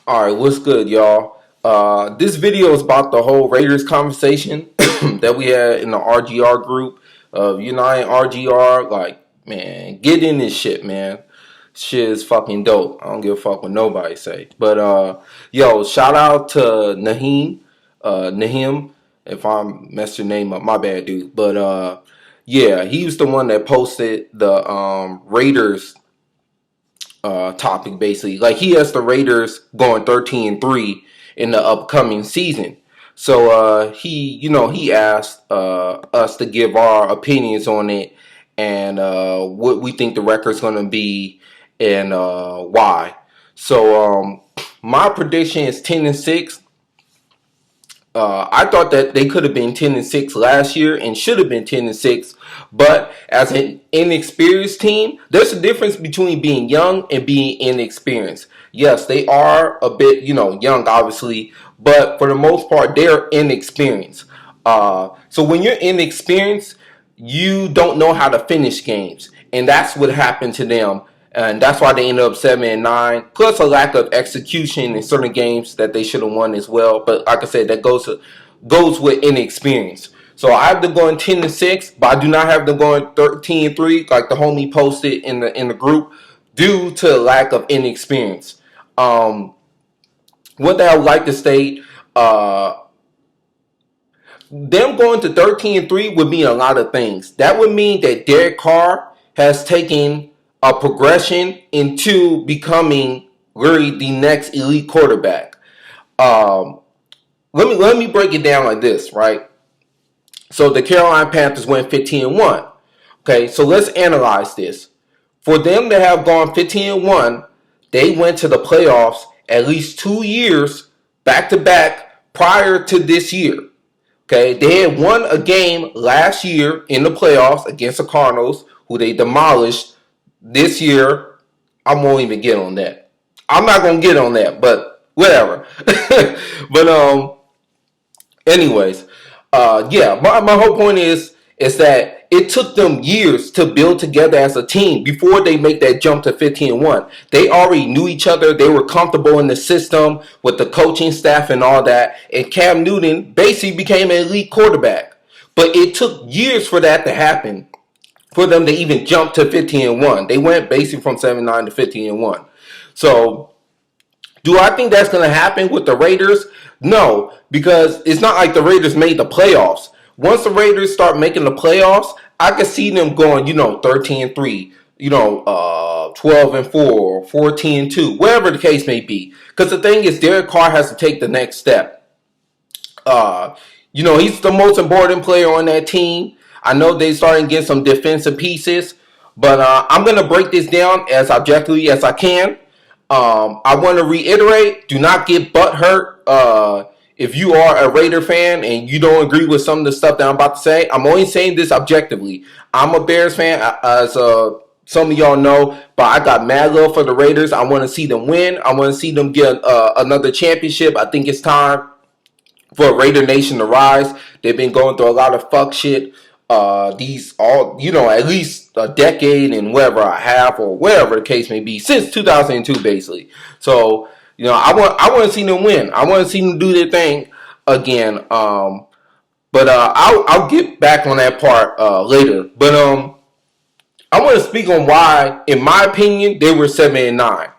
All right, what's good, y'all? This video is about the whole Raiders conversation that we had in the RGR group of United RGR. Like, man, get in this shit, man. Shit is fucking dope. I don't give a fuck what nobody say. But yo, shout out to Nahim. If I messed your name up, my bad, dude. But yeah, he was the one that posted the Raiders topic basically. Like he has the Raiders going 13-3 in the upcoming season. So he asked us to give our opinions on it and what we think the record's going to be and why. So my prediction is 10-6. I thought that they could have been 10-6 last year and should have been 10-6. But as an inexperienced team, there's a difference between being young and being inexperienced. Yes, they are a bit, young, obviously, but for the most part, they're inexperienced. So when you're inexperienced, you don't know how to finish games, and that's what happened to them. And that's why they ended up 7-9, plus a lack of execution in certain games that they should have won as well. But like I said, that goes with inexperience. So I have them going 10-6, but I do not have them going 13-3, like the homie posted in the group, due to lack of inexperience. One thing I would like to state, them going to 13-3 would mean a lot of things. That would mean that Derek Carr has taken a progression into becoming really the next elite quarterback. Let me break it down like this, right? So the Carolina Panthers went 15-1. Okay, so let's analyze this. For them to have gone 15-1, they went to the playoffs at least 2 years back to back prior to this year. Okay, they had won a game last year in the playoffs against the Cardinals, who they demolished. This year, I won't even get on that. I'm not gonna get on that, but whatever. But anyways, yeah. My whole point is that it took them years to build together as a team before they make that jump to 15-1. They already knew each other. They were comfortable in the system with the coaching staff and all that. And Cam Newton basically became an elite quarterback. But it took years for that to happen, for them to even jump to 15-1. They went basically from 7-9 to 15-1. So, do I think that's going to happen with the Raiders? No, because it's not like the Raiders made the playoffs. Once the Raiders start making the playoffs, I could see them going, 13-3, 12-4, 14-2, whatever the case may be. Because the thing is, Derek Carr has to take the next step. He's the most important player on that team. I know they starting to get some defensive pieces, but I'm going to break this down as objectively as I can. I want to reiterate, do not get butthurt if you are a Raider fan and you don't agree with some of the stuff that I'm about to say. I'm only saying this objectively. I'm a Bears fan, as some of y'all know, but I got mad love for the Raiders. I want to see them win. I want to see them get another championship. I think it's time for Raider Nation to rise. They've been going through a lot of fuck shit. At least a decade and whatever I have, or whatever the case may be, since 2002 basically. So, I want to see them win. I want to see them do their thing again. But I'll get back on that part later. But I want to speak on why, in my opinion, they were 7-9.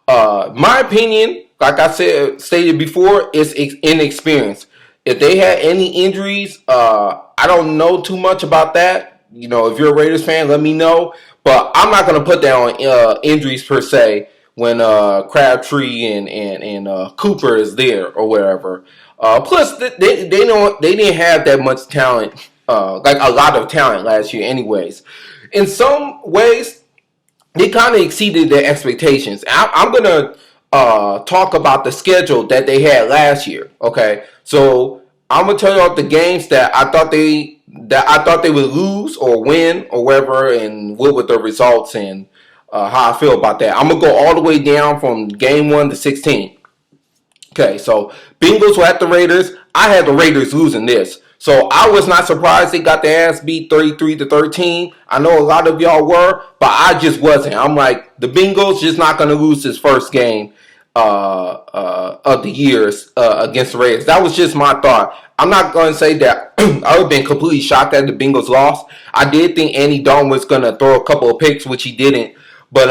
My opinion, like I stated before, is inexperience. If they had any injuries, I don't know too much about that. If you're a Raiders fan, let me know. But I'm not going to put that on injuries per se when Crabtree and Cooper is there or wherever. Plus, they didn't have that much talent, like a lot of talent last year anyways. In some ways, they kind of exceeded their expectations. I'm going to talk about the schedule that they had last year. Okay, so I'm gonna tell you all the games that I thought they would lose or win or whatever, and what were the results and how I feel about that. I'm gonna go all the way down from game 1 to 16. Okay, so Bengals were at the Raiders. I had the Raiders losing this. So I was not surprised they got their ass beat 33-13. I know a lot of y'all were, but I just wasn't. I'm like, the Bengals just not going to lose this first game. of the years against the Raiders. That was just my thought. I'm not going to say that I would have been completely shocked that the Bengals lost. I did think Andy Dalton was going to throw a couple of picks, which he didn't. But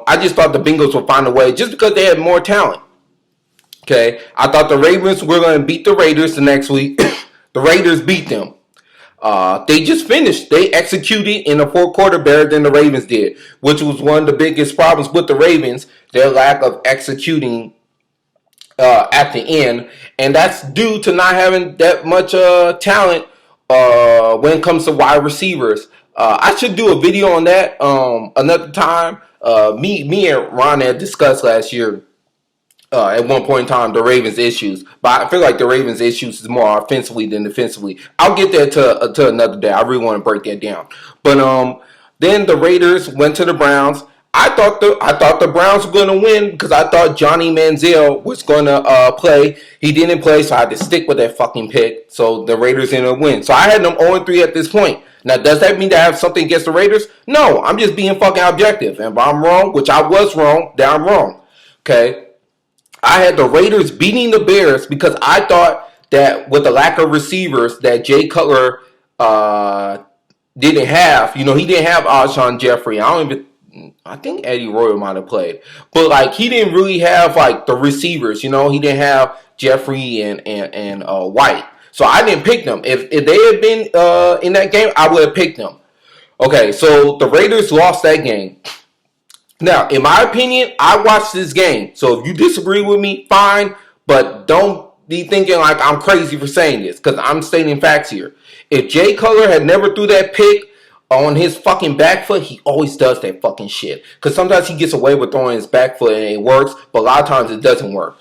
I just thought the Bengals would find a way just because they had more talent. Okay, I thought the Ravens were going to beat the Raiders the next week. The Raiders beat them. They just finished. They executed in the fourth quarter better than the Ravens did, which was one of the biggest problems with the Ravens, their lack of executing at the end. And that's due to not having that much talent when it comes to wide receivers. I should do a video on that another time. Me and Ron had discussed last year at one point in time the Ravens' issues, but I feel like the Ravens' issues is more offensively than defensively. I'll get there to another day. I really want to break that down. But then the Raiders went to the Browns. I thought the Browns were going to win because I thought Johnny Manziel was going to play. He didn't play, so I had to stick with that fucking pick. So the Raiders ended up winning. So I had them 0-3 at this point. Now, does that mean that I have something against the Raiders? No, I'm just being fucking objective. And if I'm wrong, which I was wrong, then I'm wrong. Okay? I had the Raiders beating the Bears because I thought that with the lack of receivers that Jay Cutler didn't have, he didn't have Alshon Jeffrey. I think Eddie Royal might have played. But, like, he didn't really have, like, the receivers, He didn't have Jeffrey and White. So I didn't pick them. If they had been in that game, I would have picked them. Okay, so the Raiders lost that game. Now, in my opinion, I watched this game. So if you disagree with me, fine. But don't be thinking like I'm crazy for saying this. Because I'm stating facts here. If Jay Cutler had never threw that pick on his fucking back foot, he always does that fucking shit. Because sometimes he gets away with throwing his back foot and it works. But a lot of times it doesn't work.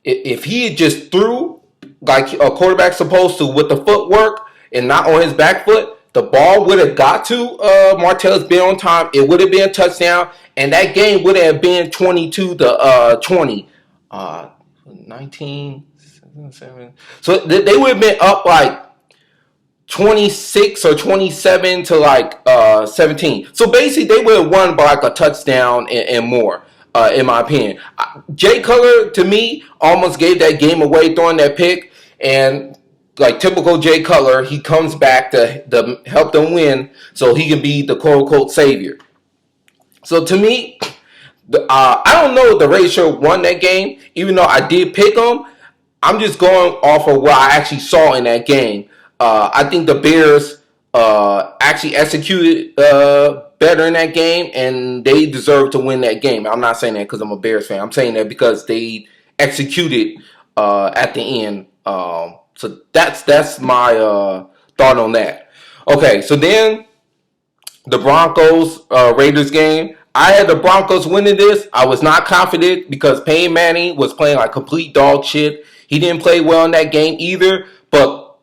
If he had just threw like a quarterback's supposed to with the footwork and not on his back foot, the ball would have got to Martellus Bell on time. It would have been a touchdown. And that game would have been 22-20. 19, 7. So they would have been up like 26 or 27 to like 17. So basically they would have won by like a touchdown and more, in my opinion. Jay Cutler, to me, almost gave that game away throwing that pick. And like typical Jay Cutler, he comes back to help them win so he can be the quote-unquote savior. So to me, I don't know if the Raiders won that game, even though I did pick them. I'm just going off of what I actually saw in that game. I think the Bears actually executed better in that game, and they deserve to win that game. I'm not saying that because I'm a Bears fan. I'm saying that because they executed at the end. So that's my thought on that. Okay, so then the Broncos Raiders game. I had the Broncos winning this. I was not confident because Peyton Manning was playing like complete dog shit. He didn't play well in that game either. But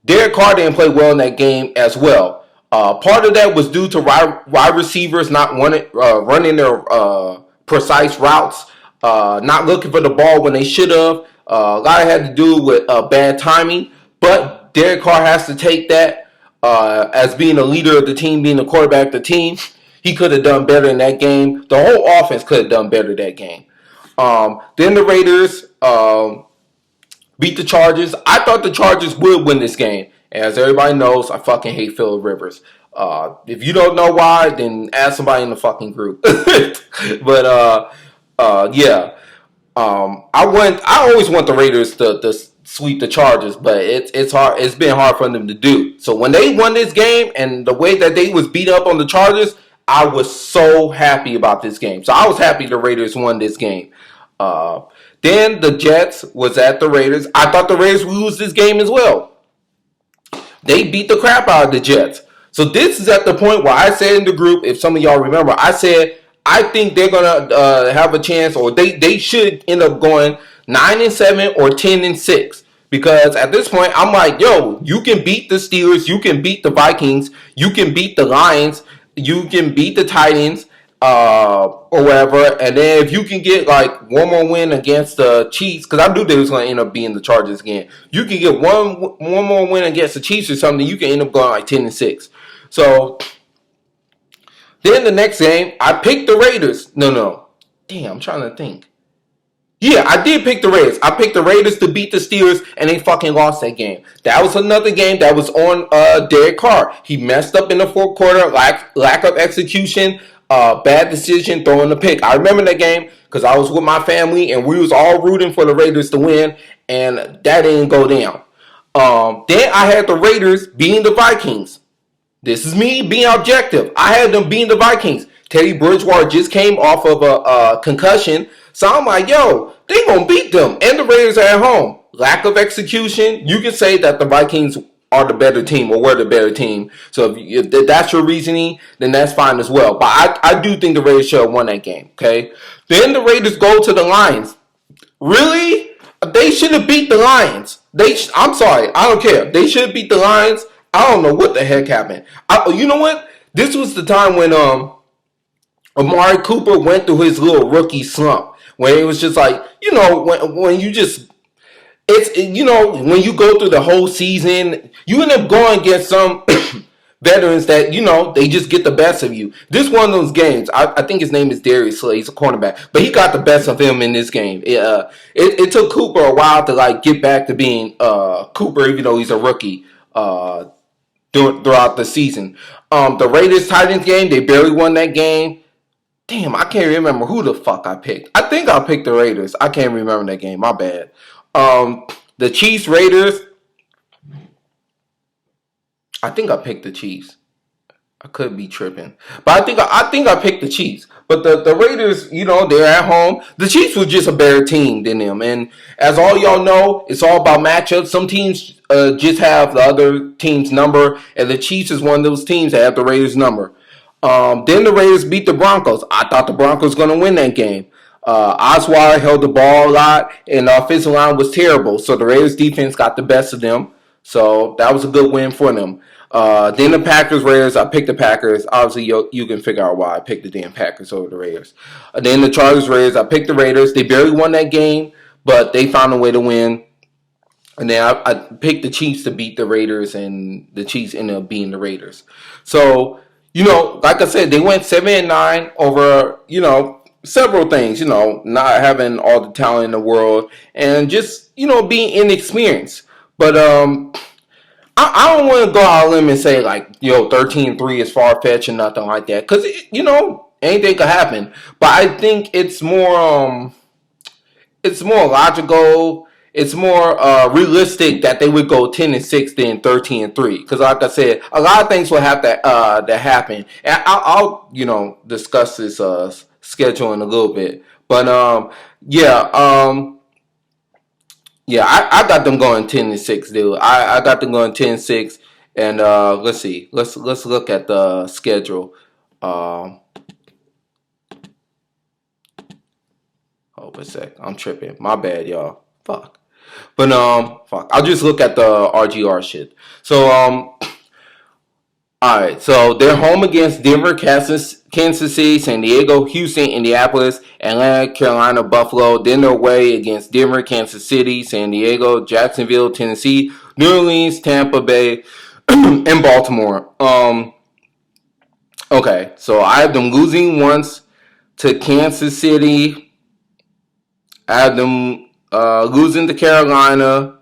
Derek Carr didn't play well in that game as well. Part of that was due to wide receivers not running their precise routes, not looking for the ball when they should have. A lot of it had to do with bad timing. But Derek Carr has to take that as being a leader of the team, being the quarterback of the team. He could have done better in that game. The whole offense could have done better that game. Then the Raiders beat the Chargers. I thought the Chargers would win this game. As everybody knows, I fucking hate Phillip Rivers. If you don't know why, then ask somebody in the fucking group. But yeah. I always want the Raiders to sweep the Chargers, but it's hard. It's been hard for them to do. So when they won this game and the way that they was beat up on the Chargers, I was so happy about this game. So I was happy the Raiders won this game. Then the Jets was at the Raiders. I thought the Raiders would lose this game as well. They beat the crap out of the Jets. So this is at the point where I said in the group, if some of y'all remember, I said I think they're gonna have a chance, or they should end up going 9-7 or 10-6. Because at this point, I'm like, yo, you can beat the Steelers, you can beat the Vikings, you can beat the Lions, you can beat the Titans, or whatever. And then if you can get like one more win against the Chiefs, because I knew they was going to end up being the Chargers again. You can get one more win against the Chiefs or something, you can end up going like 10-6. So then the next game, I picked the Raiders. No. Damn, I'm trying to think. Yeah, I did pick the Raiders. I picked the Raiders to beat the Steelers, and they fucking lost that game. That was another game that was on Derek Carr. He messed up in the fourth quarter, lack of execution, bad decision, throwing the pick. I remember that game because I was with my family, and we was all rooting for the Raiders to win, and that didn't go down. Then I had the Raiders beating the Vikings. This is me being objective. I had them beating the Vikings. Teddy Bridgewater just came off of a concussion. So I'm like, yo, they going to beat them. And the Raiders are at home. Lack of execution. You can say that the Vikings are the better team or were the better team. So if that's your reasoning, then that's fine as well. But I do think the Raiders should have won that game. Okay. Then the Raiders go to the Lions. Really? They should have beat the Lions. I'm sorry. I don't care. They should have beat the Lions. I don't know what the heck happened. You know what? This was the time when Amari Cooper went through his little rookie slump, where it was just like, when you just when you go through the whole season, you end up going against some veterans that they just get the best of you. This one of those games. I think his name is Darius Slay. He's a cornerback, but he got the best of him in this game. It took Cooper a while to get back to being Cooper, even though he's a rookie. Throughout the season. The Raiders-Titans game, they barely won that game. Damn, I can't remember who the fuck I picked. I think I picked the Raiders. I can't remember that game. My bad. The Chiefs-Raiders. I think I picked the Chiefs. I could be tripping. But I think I picked the Chiefs. But the Raiders, they're at home. The Chiefs were just a better team than them. And as all y'all know, it's all about matchups. Some teams just have the other team's number. And the Chiefs is one of those teams that have the Raiders' number. Then the Raiders beat the Broncos. I thought the Broncos were going to win that game. Osweiler held the ball a lot. And the offensive line was terrible. So the Raiders' defense got the best of them. So that was a good win for them. Then the Packers, Raiders, I picked the Packers. Obviously, you can figure out why I picked the damn Packers over the Raiders. Then the Chargers, Raiders, I picked the Raiders. They barely won that game, but they found a way to win. And then I picked the Chiefs to beat the Raiders, and the Chiefs ended up beating the Raiders. So, like I said, they went 7-9 over, several things, not having all the talent in the world and just, being inexperienced. But, I don't want to go out on a limb and say 13-3 is far-fetched and nothing like that. Because, anything could happen. But I think it's more logical. It's more realistic that they would go 10-6 than 13-3. Because like I said, a lot of things will have to happen. And I'll discuss this schedule in a little bit. But, yeah, I got them going 10-6, dude. I got them going 10-6, and let's see. Let's look at the schedule. Hold a sec. I'm tripping. My bad, y'all. Fuck. But fuck. I'll just look at the RGR shit. So all right, so they're home against Denver, Kansas City, San Diego, Houston, Indianapolis, Atlanta, Carolina, Buffalo. Then they're away against Denver, Kansas City, San Diego, Jacksonville, Tennessee, New Orleans, Tampa Bay, and Baltimore. Okay, so I have them losing once to Kansas City. I have them losing to Carolina.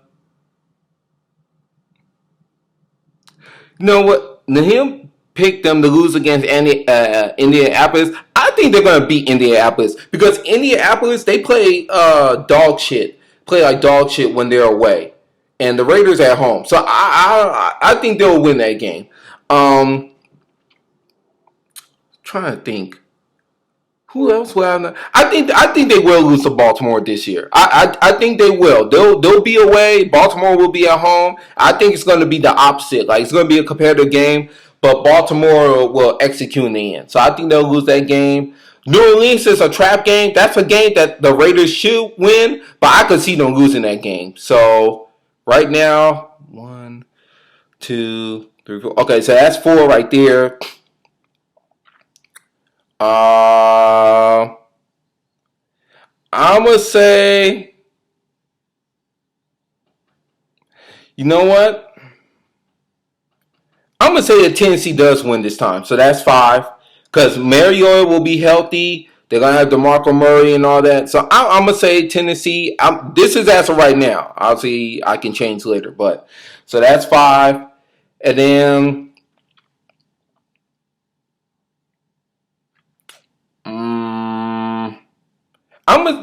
You know what? Him picked them to lose against Indianapolis. I think they're going to beat Indianapolis because Indianapolis, they play dog shit. Play like dog shit when they're away. And the Raiders at home. So I think they'll win that game. Trying to think. Who else will have? I think they will lose to Baltimore this year. I think they will. They'll be away. Baltimore will be at home. I think it's going to be the opposite. It's going to be a competitive game, but Baltimore will execute in the end. So I think they'll lose that game. New Orleans is a trap game. That's a game that the Raiders should win, but I could see them losing that game. So right now, 1, 2, 3, 4. Okay, so that's 4 right there. I'm going to say, you know what? I'm going to say that Tennessee does win this time. So that's 5. Because Mariota will be healthy. They're gonna have DeMarco Murray and all that. So I'm gonna say Tennessee. This is as of right now. Obviously, I can change later, but so that's 5, and then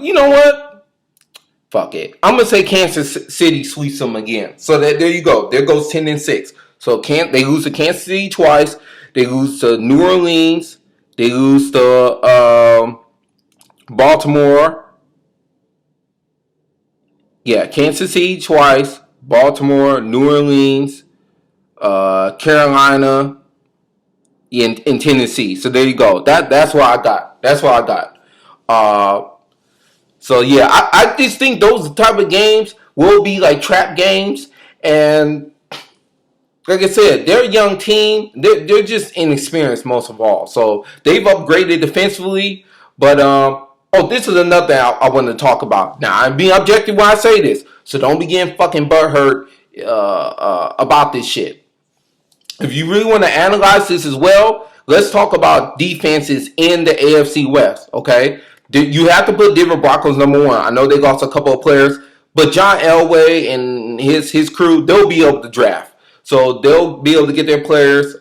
you know what? Fuck it. I'm gonna say Kansas City sweeps them again. So there you go. There goes 10-6. So they lose to Kansas City twice. They lose to New Orleans. They lose to Baltimore. Yeah, Kansas City twice. Baltimore, New Orleans, Carolina, in Tennessee. So there you go. That's what I got. That's what I got. So yeah, I just think those type of games will be like trap games, and like I said, they're a young team. They're just inexperienced most of all. So they've upgraded defensively. But this is another thing I want to talk about. Now I'm being objective when I say this, so don't be getting fucking butthurt about this shit. If you really want to analyze this as well, let's talk about defenses in the AFC West. Okay, you have to put Denver Broncos number 1. I know they lost a couple of players, but John Elway and his crew, they'll be able to draft. So they'll be able to get their players,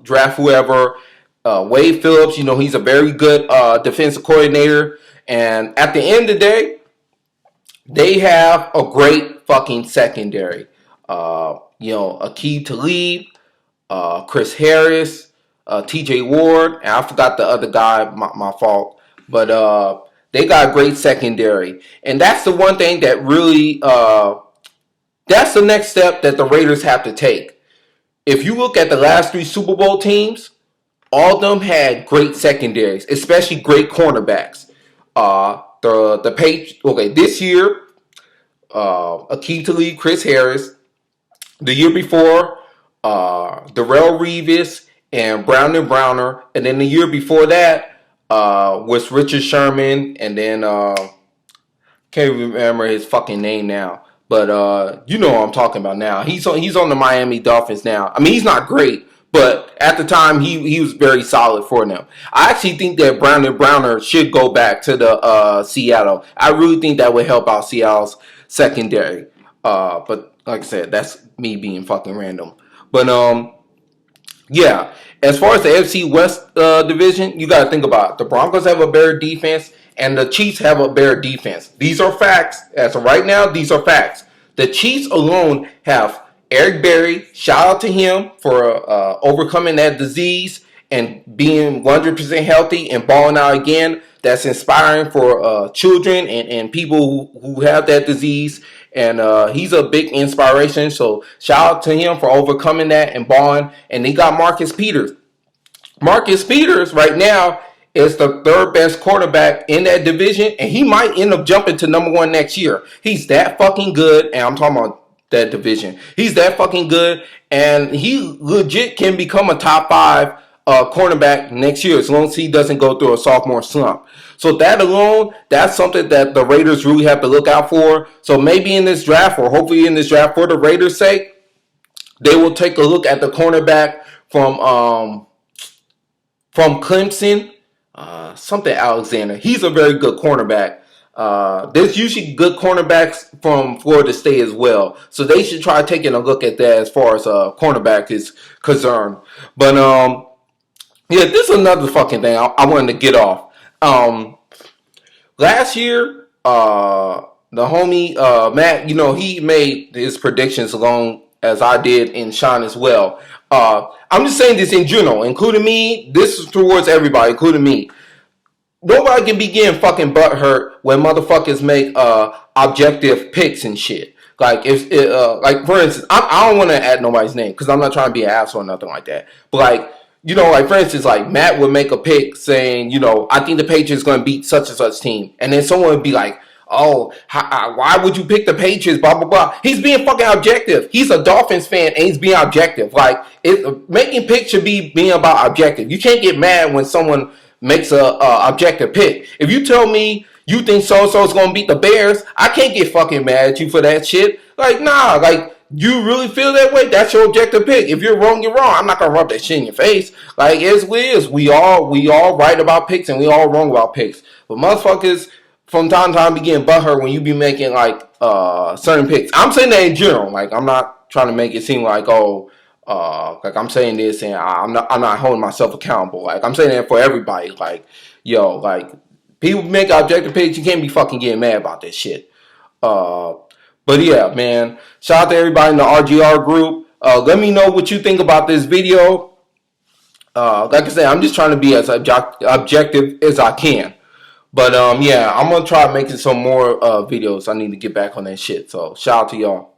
draft whoever. Wade Phillips, he's a very good defensive coordinator. And at the end of the day, they have a great fucking secondary. Aqib Talib, Chris Harris, TJ Ward, and I forgot the other guy, my fault. But they got a great secondary. And that's the one thing that really... that's the next step that the Raiders have to take. If you look at the last 3 Super Bowl teams, all of them had great secondaries, especially great cornerbacks. This year, Aqib Talib, Chris Harris. The year before, Darrelle Revis and Brown & Browner. And then the year before that was Richard Sherman. And then, can't remember his fucking name now. But you know what I'm talking about now. He's on the Miami Dolphins now. I mean, he's not great, but at the time he was very solid for them. I actually think that Brown & Browner should go back to the Seattle. I really think that would help out Seattle's secondary. But like I said, that's me being fucking random. But yeah. As far as the AFC West division, you got to think about it. The Broncos have a better defense, and the Chiefs have a better defense. These are facts. As of right now, these are facts. The Chiefs alone have Eric Berry. Shout out to him for overcoming that disease and being 100% healthy and balling out again. That's inspiring for children and people who have that disease. And he's a big inspiration. So shout out to him for overcoming that and balling. And they got Marcus Peters. Marcus Peters right now is the 3rd best quarterback in that division. And he might end up jumping to number 1 next year. He's that fucking good. And I'm talking about that division. He's that fucking good. And he legit can become a top 5 cornerback next year as long as he doesn't go through a sophomore slump. So that alone, that's something that the Raiders really have to look out for. So maybe in this draft, or hopefully in this draft for the Raiders' sake, they will take a look at the cornerback from Clemson, something Alexander. He's a very good cornerback. There's usually good cornerbacks from Florida State as well. So they should try taking a look at that as far as cornerback is concerned. But yeah, this is another fucking thing I wanted to get off. Last year, the homie Matt, he made his predictions along as I did in Sean as well. I'm just saying this in general, including me. This is towards everybody, including me. Nobody can be getting fucking butthurt when motherfuckers make objective picks and shit. Like like for instance, I don't want to add nobody's name because I'm not trying to be an asshole or nothing like that. But like, like for instance, like Matt would make a pick saying, I think the Patriots going to beat such and such team, and then someone would be like, oh, why would you pick the Patriots? Blah blah blah. He's being fucking objective. He's a Dolphins fan and he's being objective. Like making picks should be being about objective. You can't get mad when someone makes a objective pick. If you tell me you think so-and-so is going to beat the Bears, I can't get fucking mad at you for that shit. Like, nah, like, you really feel that way, that's your objective pick. If you're wrong, you're wrong. I'm not gonna rub that shit in your face. Like it's is. We all right about picks and we all wrong about picks. But motherfuckers from time to time be getting butthurt when you be making like certain picks. I'm saying that in general. Like I'm not trying to make it seem like like I'm saying this and I'm not holding myself accountable. Like I'm saying that for everybody. Like like people make objective picks, you can't be fucking getting mad about this shit. Uh but yeah, man. Shout out to everybody in the RGR group. Let me know what you think about this video. Like I said, I'm just trying to be as objective as I can. But yeah, I'm gonna try making some more videos. I need to get back on that shit. So shout out to y'all.